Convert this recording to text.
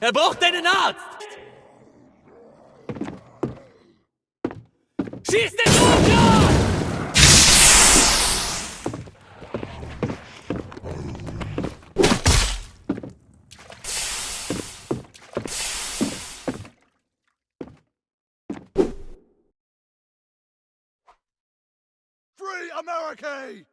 Er braucht einen Arzt! Schieß den Drucker! Free America!